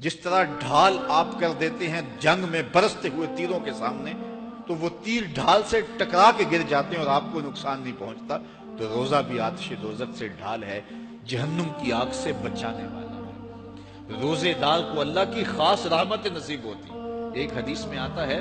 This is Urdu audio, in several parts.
جس طرح ڈھال آپ کر دیتے ہیں جنگ میں برستے ہوئے تیروں کے سامنے، تو وہ تیر ڈھال سے ٹکرا کے گر جاتے ہیں اور آپ کو نقصان نہیں پہنچتا، تو روزہ بھی آتش دوزخ سے ڈھال ہے، جہنم کی آگ سے بچانے والا ہے۔ روزے دار کو اللہ کی خاص رحمت نصیب ہوتی۔ ایک حدیث میں آتا ہے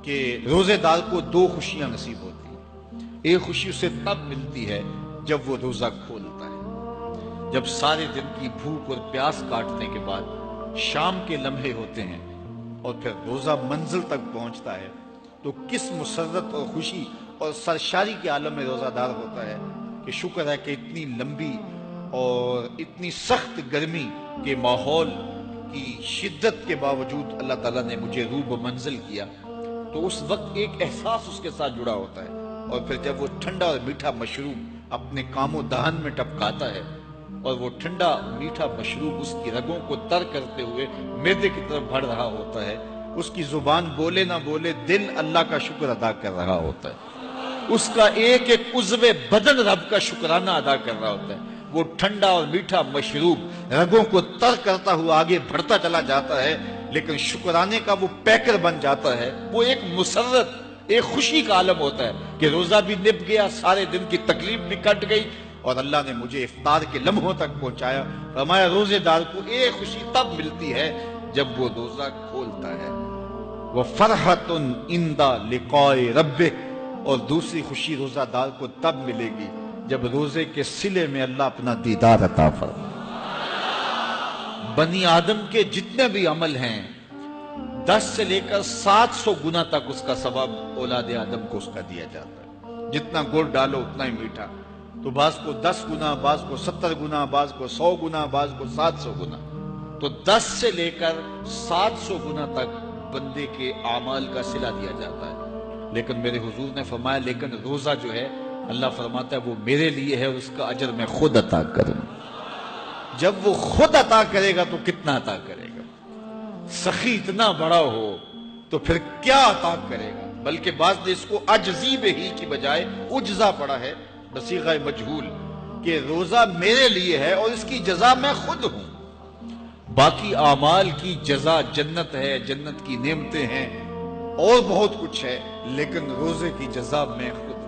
کہ روزے دار کو دو خوشیاں نصیب ہوتی ہیں۔ ایک خوشی اسے تب ملتی ہے جب وہ روزہ کھولتا ہے، جب سارے دن کی بھوک اور پیاس کاٹنے کے بعد شام کے لمحے ہوتے ہیں اور پھر روزہ منزل تک پہنچتا ہے، تو کس مسرت اور خوشی اور سرشاری کے عالم میں روزہ دار ہوتا ہے کہ شکر ہے کہ اتنی لمبی اور اتنی سخت گرمی کے ماحول کی شدت کے باوجود اللہ تعالیٰ نے مجھے روب منزل کیا۔ تو اس وقت ایک احساس اس کے ساتھ جڑا ہوتا ہے، اور پھر جب وہ ٹھنڈا اور میٹھا مشروب اپنے کام و دہن میں ٹپکاتا ہے اور وہ ٹھنڈا میٹھا مشروب اس کی رگوں کو تر کرتے ہوئے معدے کی طرف بڑھ رہا ہوتا ہے، اس کی زبان بولے نہ بولے دل اللہ کا شکر ادا کر رہا ہوتا ہے، اس کا ایک ایک عضو بدن رب کا شکرانہ ادا کر رہا ہوتا ہے۔ وہ ٹھنڈا اور میٹھا مشروب رگوں کو تر کرتا ہوا آگے بڑھتا چلا جاتا ہے، لیکن شکرانے کا وہ پیکر بن جاتا ہے۔ وہ ایک مسرت، ایک خوشی کا عالم ہوتا ہے کہ روزہ بھی نب گیا، سارے دن کی تکلیف بھی کٹ گئی، اور اللہ نے مجھے افطار کے لمحوں تک پہنچایا۔ فرمایا روزے دار کو ایک خوشی تب ملتی ہے جب وہ روزہ کھولتا ہے، وَفَرْحَةٌ عِنْدَ لِقَاءِ رَبِّهِ، اور دوسری خوشی روزہ دار کو تب ملے گی جب روزے کے صلے میں اللہ اپنا دیدار عطا فرمائے۔ بنی آدم کے جتنے بھی عمل ہیں 10 سے لے کر 700 گنا تک اس کا ثواب اولاد آدم کو اس کا دیا جاتا ہے۔ جتنا گڑ ڈالو اتنا ہی میٹھا، تو بعض کو 10 گنا، بعض کو 70 گنا، بعض کو 100 گنا، بعض کو 700 گنا، تو 10 سے لے کر 700 گنا تک بندے کے اعمال کا صلہ دیا جاتا ہے۔ لیکن میرے حضور نے فرمایا لیکن روزہ جو ہے اللہ فرماتا ہے وہ میرے لیے ہے اور اس کا اجر میں خود عطا کروں۔ جب وہ خود عطا کرے گا تو کتنا عطا کرے گا؟ سخی اتنا بڑا ہو تو پھر کیا عطا کرے گا؟ بلکہ بعض نے اس کو عجزی بہی کی بجائے عجزہ پڑھا ہے بصیغہ مجہول، کہ روزہ میرے لیے ہے اور اس کی جزا میں خود ہوں۔ باقی اعمال کی جزا جنت ہے، جنت کی نعمتیں ہیں اور بہت کچھ ہے، لیکن روزے کی جزا میں خود ہوں۔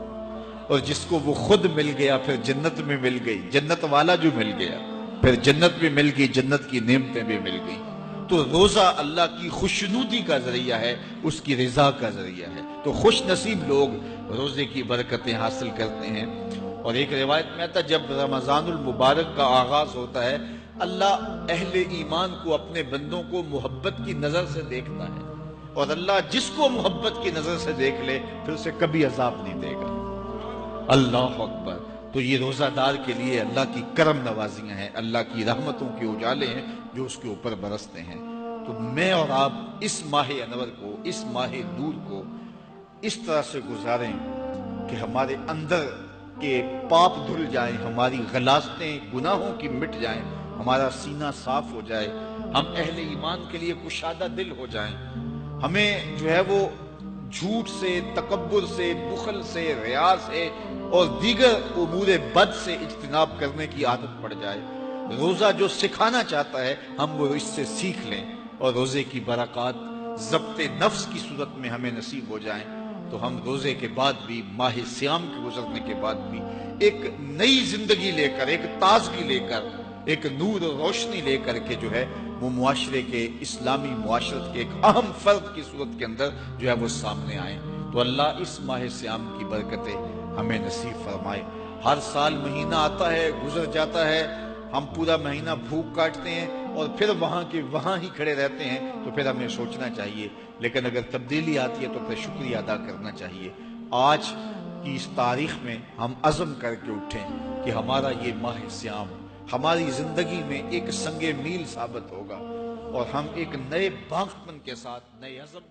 اور جس کو وہ خود مل گیا پھر جنت میں مل گئی، جنت والا جو مل گیا پھر جنت بھی مل گئی، جنت کی نعمتیں بھی مل گئی۔ تو روزہ اللہ کی خوشنودی کا ذریعہ ہے، اس کی رضا کا ذریعہ ہے۔ تو خوش نصیب لوگ روزے کی برکتیں حاصل کرتے ہیں۔ اور ایک روایت میں آتا ہے جب رمضان المبارک کا آغاز ہوتا ہے اللہ اہل ایمان کو، اپنے بندوں کو محبت کی نظر سے دیکھتا ہے، اور اللہ جس کو محبت کی نظر سے دیکھ لے پھر اسے کبھی عذاب نہیں دے گا۔ اللہ اکبر۔ تو یہ روزہ دار کے لیے اللہ کی کرم نوازیاں ہیں، اللہ کی رحمتوں کے اجالے ہیں جو اس کے اوپر برستے ہیں۔ تو میں اور آپ اس ماہ انور کو، اس ماہ نور کو اس طرح سے گزاریں کہ ہمارے اندر کے پاپ دھل جائیں، ہماری غلاظتیں گناہوں کی مٹ جائیں، ہمارا سینہ صاف ہو جائے، ہم اہل ایمان کے لیے کشادہ دل ہو جائیں، ہمیں جو ہے وہ جھوٹ سے، تکبر سے، بخل سے، ریا سے اور دیگر امور بد سے اجتناب کرنے کی عادت پڑ جائے۔ روزہ جو سکھانا چاہتا ہے ہم وہ اس سے سیکھ لیں، اور روزے کی برکات ضبط نفس کی صورت میں ہمیں نصیب ہو جائیں، تو ہم روزے کے بعد بھی، ماہ سیام کے گزرنے کے بعد بھی ایک نئی زندگی لے کر، ایک تازگی لے کر، ایک نور و روشنی لے کر کے جو ہے وہ معاشرے کے، اسلامی معاشرت کے ایک اہم فرد کی صورت کے اندر جو ہے وہ سامنے آئیں۔ تو اللہ اس ماہ سیام کی برکتیں ہمیں نصیب فرمائے۔ ہر سال مہینہ آتا ہے، گزر جاتا ہے، ہم پورا مہینہ بھوک کاٹتے ہیں اور پھر وہاں کے وہاں ہی کھڑے رہتے ہیں، تو پھر ہمیں سوچنا چاہیے، لیکن اگر تبدیلی آتی ہے تو پھر شکریہ ادا کرنا چاہیے۔ آج کی اس تاریخ میں ہم عزم کر کے اٹھیں کہ ہمارا یہ ماہ سیام ہماری زندگی میں ایک سنگ میل ثابت ہوگا، اور ہم ایک نئے باغپن کے ساتھ، نئے عزم